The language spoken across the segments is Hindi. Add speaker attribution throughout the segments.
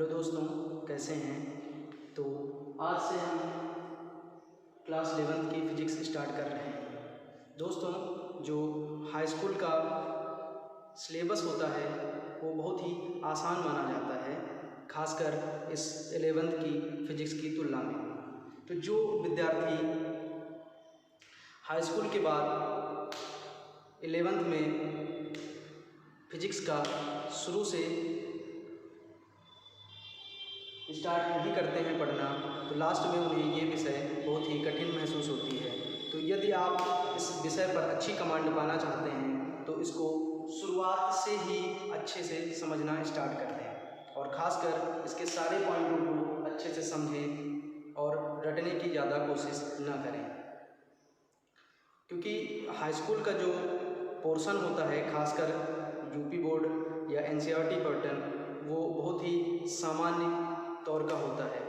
Speaker 1: हेलो दोस्तों, कैसे हैं। तो आज से हम क्लास 11th की फ़िज़िक्स स्टार्ट कर रहे हैं। दोस्तों, जो हाई स्कूल का सिलेबस होता है वो बहुत ही आसान माना जाता है, खासकर इस 11th की फ़िज़िक्स की तुलना में। तो जो विद्यार्थी हाई स्कूल के बाद 11th में फ़िज़िक्स का शुरू से स्टार्ट नहीं करते हैं पढ़ना, तो लास्ट में उन्हें ये विषय बहुत ही कठिन महसूस होती है। तो यदि आप इस विषय पर अच्छी कमांड पाना चाहते हैं तो इसको शुरुआत से ही अच्छे से समझना स्टार्ट कर दें और ख़ासकर इसके सारे पॉइंटों को अच्छे से समझें और रटने की ज़्यादा कोशिश ना करें, क्योंकि हाई स्कूल का जो पोर्शन होता है, खासकर यूपी बोर्ड या एनसीईआरटी पैटर्न, वो बहुत ही सामान्य तौर का होता है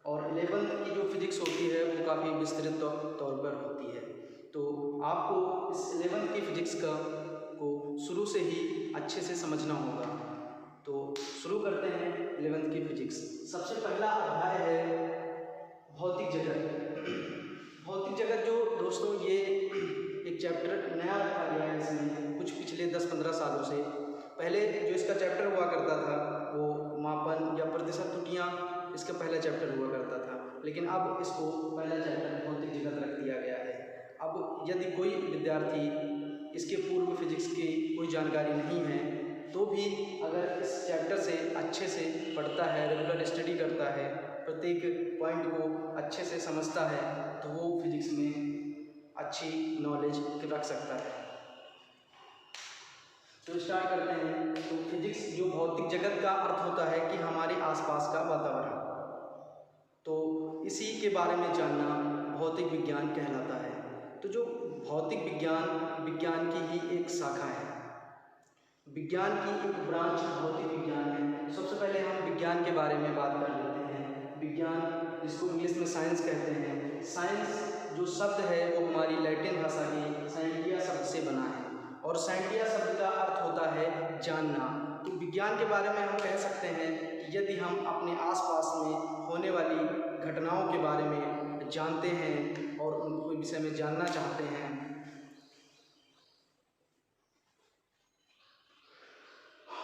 Speaker 1: और 11th की जो फिज़िक्स होती है वो काफ़ी विस्तृत तौर पर होती है। तो आपको इस 11th की फ़िज़िक्स को शुरू से ही अच्छे से समझना होगा। तो शुरू करते हैं 11th की फ़िज़िक्स। सबसे पहला अध्याय है भौतिक जगत। भौतिक जगत जो दोस्तों ये एक चैप्टर नया रखा गया है इसमें कुछ पिछले 10-15 सालों से। पहले जो इसका चैप्टर हुआ करता था वो मापन या प्रतिशत त्रुटियाँ इसका पहला चैप्टर हुआ करता था, लेकिन अब इसको पहला चैप्टर भौतिक जगत रख दिया गया है। अब यदि कोई विद्यार्थी इसके पूर्व फिजिक्स की कोई जानकारी नहीं है तो भी अगर इस चैप्टर से अच्छे से पढ़ता है, रेगुलर स्टडी करता है, प्रत्येक पॉइंट को अच्छे से समझता है तो वो फिजिक्स में अच्छी नॉलेज रख सकता है। तो स्टार्ट करते हैं। तो फिजिक्स जो भौतिक जगत का अर्थ होता है कि हमारे आसपास का वातावरण, तो इसी के बारे में जानना भौतिक विज्ञान कहलाता है। तो जो भौतिक विज्ञान की ही एक शाखा है, विज्ञान की एक ब्रांच भौतिक विज्ञान है। सबसे पहले हम विज्ञान के बारे में बात कर लेते हैं। विज्ञान जिसको इंग्लिश में साइंस कहते हैं। साइंस जो शब्द है वो हमारी लैटिन भाषा की साइंटिया शब्द से बना है और साइंटिया शब्द का अर्थ होता है जानना। तो विज्ञान के बारे में हम कह सकते हैं कि यदि हम अपने आसपास में होने वाली घटनाओं के बारे में जानते हैं और उनके विषय में जानना चाहते हैं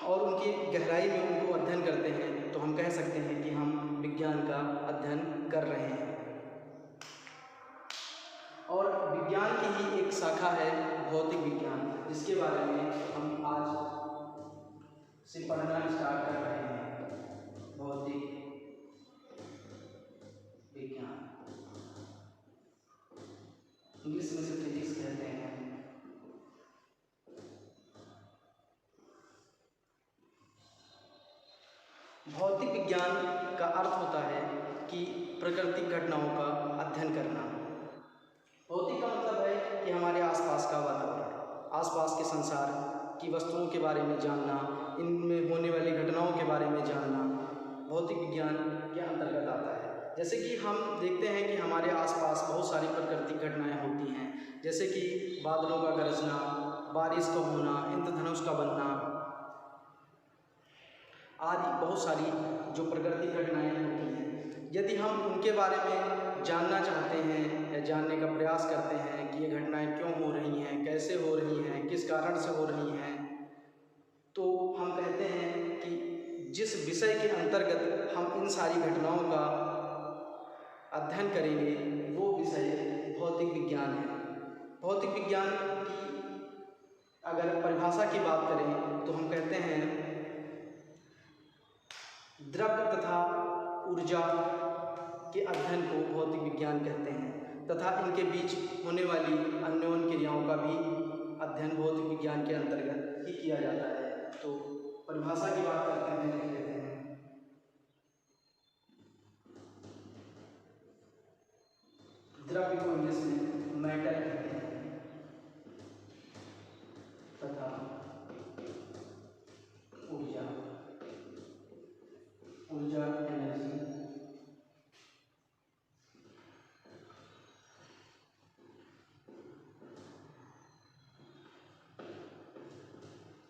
Speaker 1: और उनकी गहराई में उनको अध्ययन करते हैं तो हम कह सकते हैं कि हम विज्ञान का अध्ययन कर रहे हैं। और विज्ञान की ही एक शाखा है भौतिक विज्ञान, जिसके बारे में हम आज से पढ़ना स्टार्ट कर रहे हैं। भौतिक विज्ञान इंग्लिश में से फिजिक्स कहते हैं। भौतिक विज्ञान का अर्थ होता है कि प्राकृतिक घटनाओं का अध्ययन करना। भौतिक का मतलब है कि हमारे आसपास का वातावरण, आसपास के संसार की वस्तुओं के बारे में जानना, इनमें होने वाली घटनाओं के बारे में जानना भौतिक विज्ञान के अंतर्गत आता है। जैसे कि हम देखते हैं कि हमारे आसपास बहुत सारी प्राकृतिक घटनाएं होती हैं, जैसे कि बादलों का गरजना, बारिश का होना, इंद्रधनुष का बनना आदि बहुत सारी जो प्राकृतिक घटनाएं होती हैं। यदि हम उनके बारे में जानना चाहते हैं या जानने का प्रयास करते हैं कि ये घटनाएं क्यों हो रही हैं, कैसे हो रही हैं, किस कारण से हो रही हैं, तो हम कहते हैं कि जिस विषय के अंतर्गत हम इन सारी घटनाओं का अध्ययन करेंगे वो विषय भौतिक विज्ञान है। भौतिक विज्ञान की अगर परिभाषा की बात करें तो हम कहते हैं द्रव्य तथा ऊर्जा के अध्ययन को भौतिक विज्ञान कहते हैं तथा इनके बीच होने वाली अन्योन्य क्रियाओं का भी अध्ययन भौतिक विज्ञान के अंतर्गत ही किया जाता है। तो परिभाषा की बात करते हैं, लिख लेते हैं। द्रव्य को इंग्लिश में मैटर कहते हैं तथा ऊर्जा एनर्जी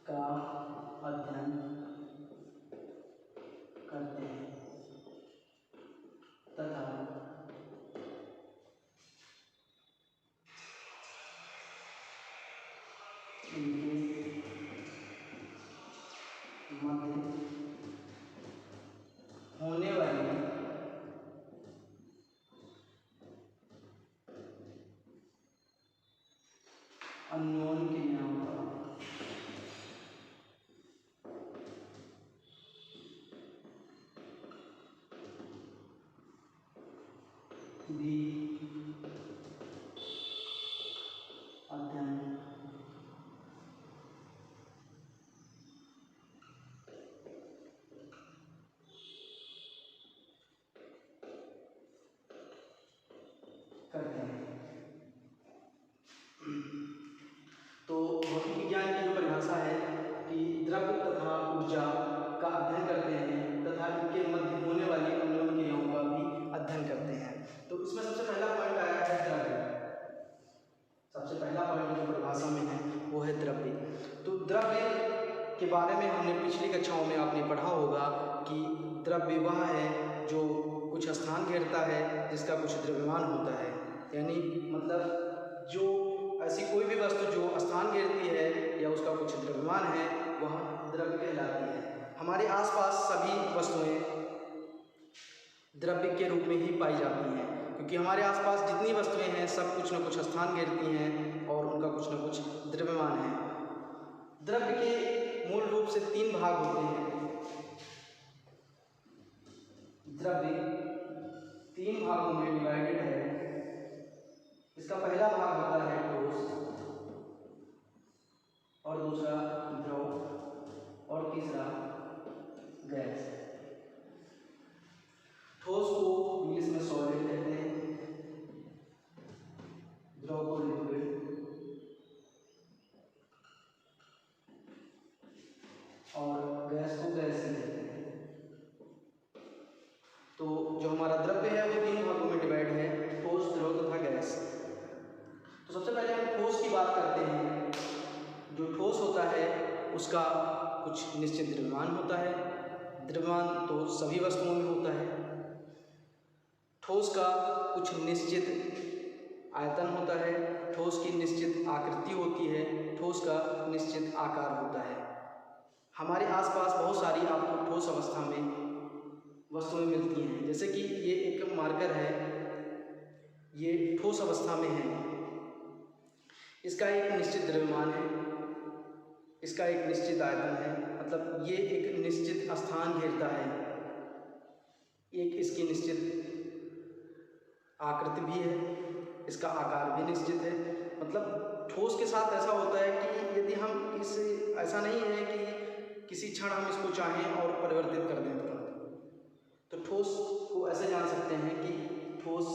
Speaker 1: का अध्ययन करते इनके मध्य होने वाली अन्योन क्रियाओं का भी अध्ययन करते हैं। तो भौतिक विज्ञान की जो परिभाषा है कि द्रव्य तथा ऊर्जा का अध्ययन करते हैं तथा इनके मध्य होने वाली अन्योन क्रियाओं का भी अध्ययन करते हैं। तो इसमें सबसे पहला पॉइंट आया है द्रव्य। सबसे पहला पॉइंट जो परिभाषा में है वो है द्रव्य। तो द्रव्य के बारे में हमने पिछली कक्षाओं में आपने पढ़ा होगा कि द्रव्य वह है जो कुछ स्थान घेरता है जिसका कुछ द्रव्यमान होता है, यानी मतलब जो ऐसी कोई भी वस्तु जो स्थान घेरती है या उसका कुछ द्रव्यमान है वह द्रव्य कहलाती है। हमारे आसपास सभी वस्तुएं द्रव्य के रूप में ही पाई जाती हैं, क्योंकि हमारे आसपास जितनी वस्तुएं हैं सब कुछ न कुछ स्थान घेरती हैं और उनका कुछ न कुछ द्रव्यमान है। द्रव्य के मूल रूप से 3 भाग होते हैं। द्रव्य 3 भागों में डिवाइडेड है। इसका पहला भाग होता है ठोस, और दूसरा द्रव, और तीसरा गैस। ठोस को इंग्लिश में सॉलिड कहते हैं, द्रव को लिक्विड, और गैस को गैस ही कहते हैं। तो जो हमारा द्रव्य है वो 3 भागों में डिवाइड है, ठोस, द्रव तथा गैस। तो सबसे पहले हम ठोस की बात करते हैं। जो ठोस होता है उसका कुछ निश्चित द्रव्यमान होता है। द्रव्यमान तो सभी वस्तुओं में होता है। ठोस का कुछ निश्चित आयतन होता है, ठोस की निश्चित आकृति होती है, ठोस का निश्चित आकार होता है। हमारे आसपास बहुत सारी आपको ठोस अवस्था में वस्तुएं मिलती हैं, जैसे कि ये एक मार्कर है, ये ठोस अवस्था में है। इसका एक निश्चित द्रव्यमान है, इसका एक निश्चित आयतन है, मतलब ये एक निश्चित स्थान घेरता है, एक इसकी निश्चित आकृति भी है, इसका आकार भी निश्चित है। मतलब ठोस के साथ ऐसा होता है कि यदि हम ऐसा नहीं है कि किसी क्षण हम इसको चाहें और परिवर्तित कर दें तुरंत, तो ठोस को ऐसे जान सकते हैं कि ठोस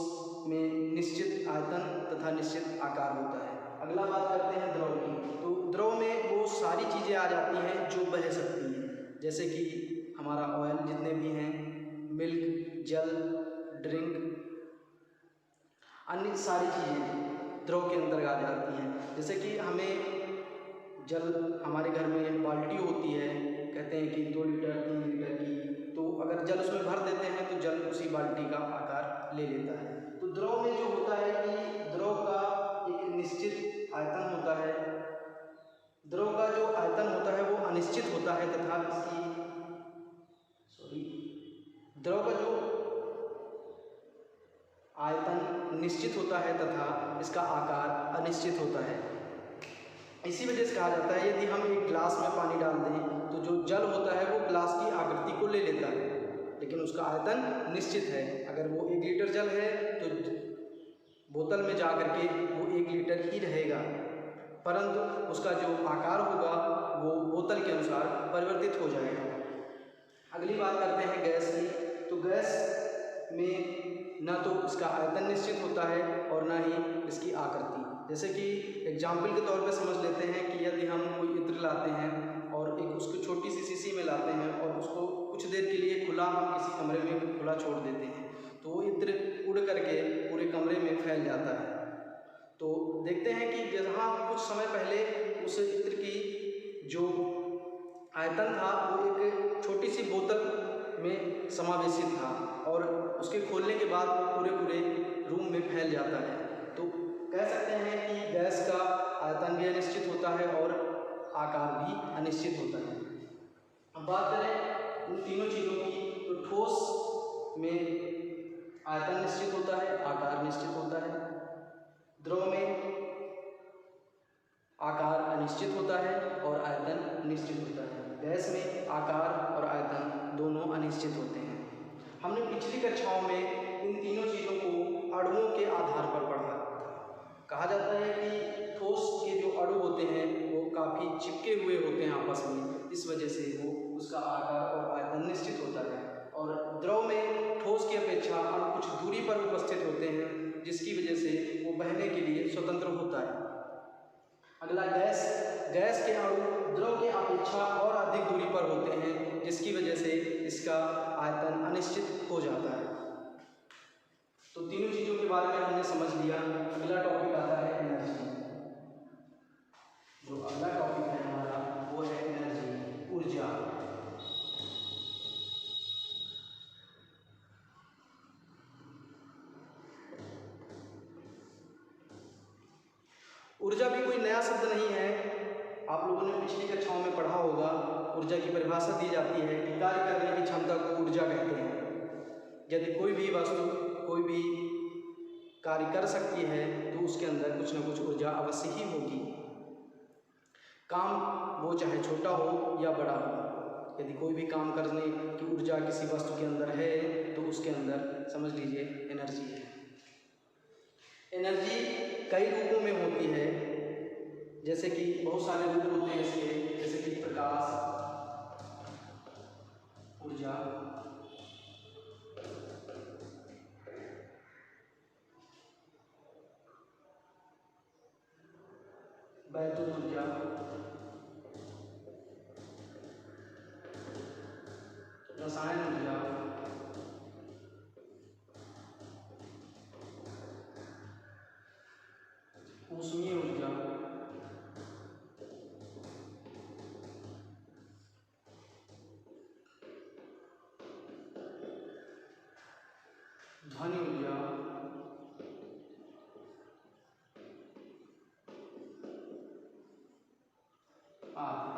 Speaker 1: में निश्चित आयतन तथा निश्चित आकार होता है। अगला बात करते हैं द्रव की। तो द्रव में वो सारी चीज़ें आ जाती हैं जो बह सकती हैं, जैसे कि हमारा ऑयल जितने भी हैं, मिल्क, जल, ड्रिंक, अन्य सारी चीज़ें द्रव के अंदर आ जाती हैं। जैसे कि हमें जल, हमारे घर में बाल्टी होती है, कहते हैं कि 2 लीटर 3 लीटर की, तो अगर जल उसमें भर देते हैं तो जल उसी बाल्टी का आकार ले लेता है। तो द्रव में जो होता है कि द्रव का एक निश्चित आयतन होता है। द्रव का जो आयतन होता है वो अनिश्चित होता है तथा द्रव का जो आयतन निश्चित होता है तथा इसका आकार अनिश्चित होता है। इसी वजह से कहा जाता है यदि हम एक ग्लास में पानी डाल दें तो जो जल होता है वो ग्लास की आकृति को ले लेता है, लेकिन उसका आयतन निश्चित है। अगर वो 1 लीटर जल है तो बोतल में जा करके वो 1 लीटर ही रहेगा, परंतु उसका जो आकार होगा वो बोतल के अनुसार परिवर्तित हो जाएगा। अगली बात करते हैं गैस की। तो गैस में ना तो इसका आयतन निश्चित होता है और ना ही इसकी आकृति। जैसे कि एग्जाम्पल के तौर पर समझ लेते हैं कि यदि हम कोई इत्र लाते हैं और एक उसको छोटी सी शीशी में लाते हैं और उसको कुछ देर के लिए खुला हम किसी कमरे में खुला छोड़ देते हैं, तो वो इत्र उड़ करके पूरे कमरे में फैल जाता है। तो देखते हैं कि जहाँ कुछ समय पहले उस इत्र की जो आयतन था वो एक छोटी सी बोतल में समावेशित था और उसके खोलने के बाद पूरे रूम में फैल जाता है। तो कह सकते हैं कि गैस का आयतन भी अनिश्चित होता है और आकार भी अनिश्चित होता है। अब बात करें उन तीनों चीज़ों की, तो ठोस में आयतन निश्चित होता है, आकार निश्चित होता है। द्रव में आकार अनिश्चित होता है और आयतन निश्चित होता है। गैस में आकार और आयतन दोनों अनिश्चित होते हैं। हमने पिछली कक्षाओं में इन तीनों चीज़ों को अणुओं के आधार पर पढ़ा। कहा जाता है कि ठोस के जो अणु होते हैं वो काफ़ी चिपके हुए होते हैं आपस में, इस वजह से वो उसका आकार और आयतन निश्चित होता है। और द्रव में ठोस की अपेक्षा अणु कुछ दूरी पर उपस्थित होते हैं, जिसकी वजह से वो बहने के लिए स्वतंत्र होता है। अगला गैस के अणु द्रव की अपेक्षा और अधिक दूरी पर होते हैं, जिसकी वजह से इसका आयतन अनिश्चित हो जाता है। तो तीनों चीज़ों के बारे में हमने समझ लिया। अगला टॉपिक आता है एनर्जी। जो अगला टॉपिक है हमारा वो है एनर्जी, ऊर्जा। ऊर्जा भी कोई नया शब्द नहीं है, आप लोगों ने पिछली कक्षाओं में पढ़ा होगा। ऊर्जा की परिभाषा दी जाती है कि कार्य करने की क्षमता को ऊर्जा कहते हैं। यदि कोई भी वस्तु कोई भी कार्य कर सकती है तो उसके अंदर कुछ न कुछ ऊर्जा अवश्य ही होगी, काम वो चाहे छोटा हो या बड़ा हो। यदि कोई भी काम करने की ऊर्जा किसी वस्तु के अंदर है तो उसके अंदर समझ लीजिए एनर्जी है। एनर्जी कई रूपों में होती है, जैसे कि बहुत सारे रूप होते हैं इसके, जैसे कि प्रकाश, ऊर्जा, वैद्युत ऊर्जा, रसायन ऊर्जा, ऊष्मीय ऊर्जा, ध्वनि ऊर्जा, आदि।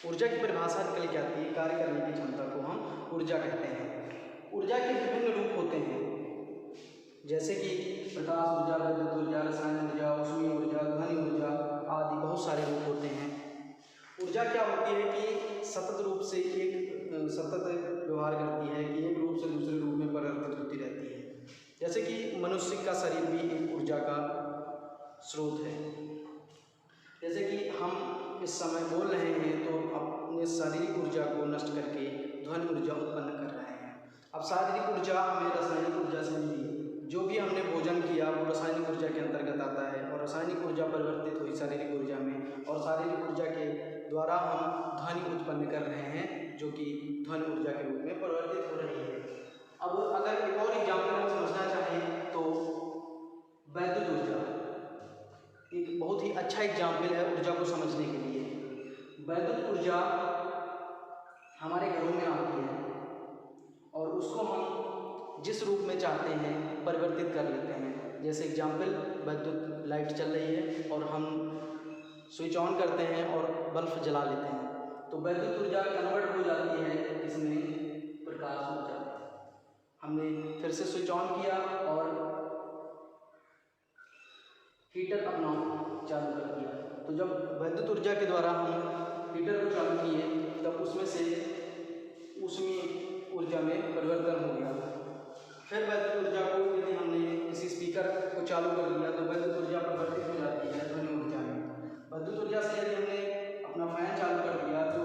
Speaker 1: ऊर्जा की परिभाषा निकल के आती है, कार्य करने की क्षमता को हम ऊर्जा कहते हैं। ऊर्जा के विभिन्न रूप होते हैं, जैसे कि प्रकाश ऊर्जा, विद्युत ऊर्जा, रसायन ऊर्जा, ऊष्मीय ऊर्जा, ध्वनि ऊर्जा आदि बहुत सारे रूप होते हैं। ऊर्जा क्या होती है कि सतत रूप से सतत व्यवहार करती है, कि एक रूप से दूसरे रूप में परिवर्तित होती रहती है। जैसे कि मनुष्य का शरीर भी एक ऊर्जा का स्रोत है। जैसे कि हम इस समय बोल रहे हैं तो अपने शारीरिक ऊर्जा को नष्ट करके ध्वनि ऊर्जा उत्पन्न कर रहे हैं। अब शारीरिक ऊर्जा हमें रासायनिक ऊर्जा से मिली, जो भी हमने भोजन किया वो रासायनिक ऊर्जा के अंतर्गत आता है, और रासायनिक ऊर्जा परिवर्तित हुई शारीरिक ऊर्जा में, और शारीरिक ऊर्जा के द्वारा हम ध्वनि उत्पन्न कर रहे हैं, जो कि ध्वनि ऊर्जा के रूप में परिवर्तित हो रही है। अब अगर एक और एग्जाम्पल हम समझना चाहें तो वैद्युत ऊर्जा एक बहुत ही अच्छा एग्जाम्पल है ऊर्जा को समझने के लिए। वैद्युत ऊर्जा हमारे घरों में आती है और उसको हम जिस रूप में चाहते हैं परिवर्तित कर लेते हैं। जैसे एग्जाम्पल, वैद्युत लाइट चल रही है और हम स्विच ऑन करते हैं और बल्ब जला लेते हैं, तो वैद्युत ऊर्जा कन्वर्ट हो जाती है इसमें प्रकाश ऊर्जा। हमने फिर से स्विच ऑन किया और हीटर अपना चालू कर दिया, तो जब वैद्युत ऊर्जा के द्वारा हम हीटर को चालू किए तब उसमें से ऊष्मीय ऊर्जा में परिवर्तन हो गया। फिर वैद्युत ऊर्जा को यदि हमने किसी स्पीकर को चालू कर दिया तो वैद्युत ऊर्जा परिवर्तित हो जाती है ध्वनि ऊर्जा में। वैद्युत ऊर्जा से यदि हमने अपना फैन चालू कर दिया तो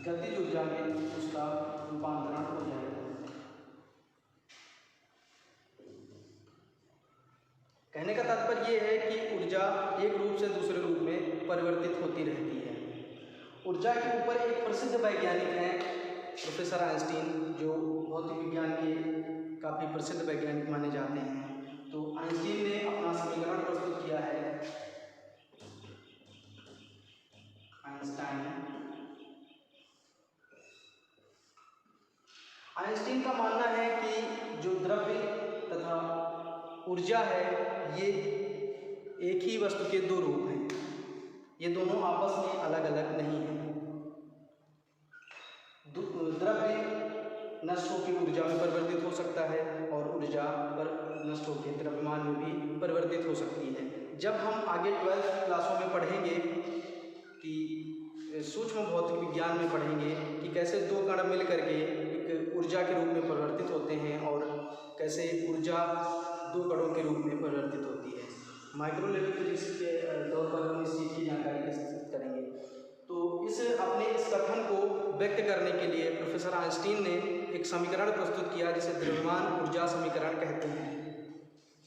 Speaker 1: गतिज ऊर्जा में उसका रूपांतरण हो जाएगा। कहने का तात्पर्य ये है कि ऊर्जा एक रूप से दूसरे रूप में परिवर्तित होती रहती है। ऊर्जा के ऊपर एक प्रसिद्ध वैज्ञानिक हैं प्रोफेसर आइंस्टीन, जो भौतिक विज्ञान के काफ़ी प्रसिद्ध वैज्ञानिक माने जाते हैं। तो आइंस्टीन ने अपना समीकरण प्रस्तुत किया है, आइंस्टीन का मानना है कि जो द्रव्य तथा ऊर्जा है ये एक ही वस्तु के दो रूप हैं, ये दोनों आपस में अलग अलग नहीं हैं। द्रव्य नष्ट होकर ऊर्जा में परिवर्तित हो सकता है और ऊर्जा पर नष्ट होकर द्रव्यमान में भी परिवर्तित हो सकती है। जब हम आगे 12th क्लासों में पढ़ेंगे कि सूक्ष्म भौतिक विज्ञान में पढ़ेंगे कि कैसे दो कण मिल करके एक ऊर्जा के रूप में परिवर्तित होते हैं और कैसे ऊर्जा दो कणों के रूप में परिवर्तित होती है। माइक्रो लेवल फिजिक्स के तौर पर हम इस चीज़ की जानकारी विकसित करेंगे। तो इस कथन को व्यक्त करने के लिए प्रोफेसर आइंस्टीन ने एक समीकरण प्रस्तुत किया जिसे द्रव्यमान ऊर्जा समीकरण कहते हैं,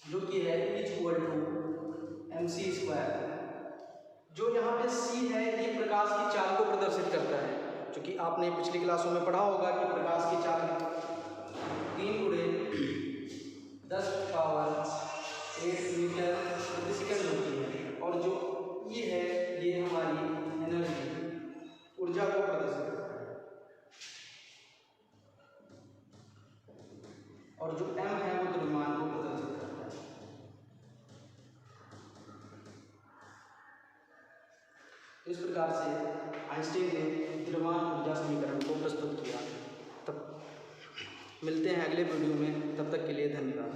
Speaker 1: जो कि है E=mc²। जो यहाँ पे C है ये प्रकाश की चाल को प्रदर्शित करता है, क्योंकि आपने पिछली क्लासों में पढ़ा होगा कि प्रकाश की चाल 3 × 10⁸ मीटर प्रति सेकंड होती है, और जो E है ये हमारी एनर्जी ऊर्जा को प्रदर्शित करता है, और जो M है वो द्रव्यमान को प्रदर्शित करता है। इस प्रकार से आइंस्टीन ने द्रव्यमान ऊर्जा समीकरण को प्रस्तुत किया। तब मिलते हैं अगले वीडियो में, तब तक के लिए धन्यवाद।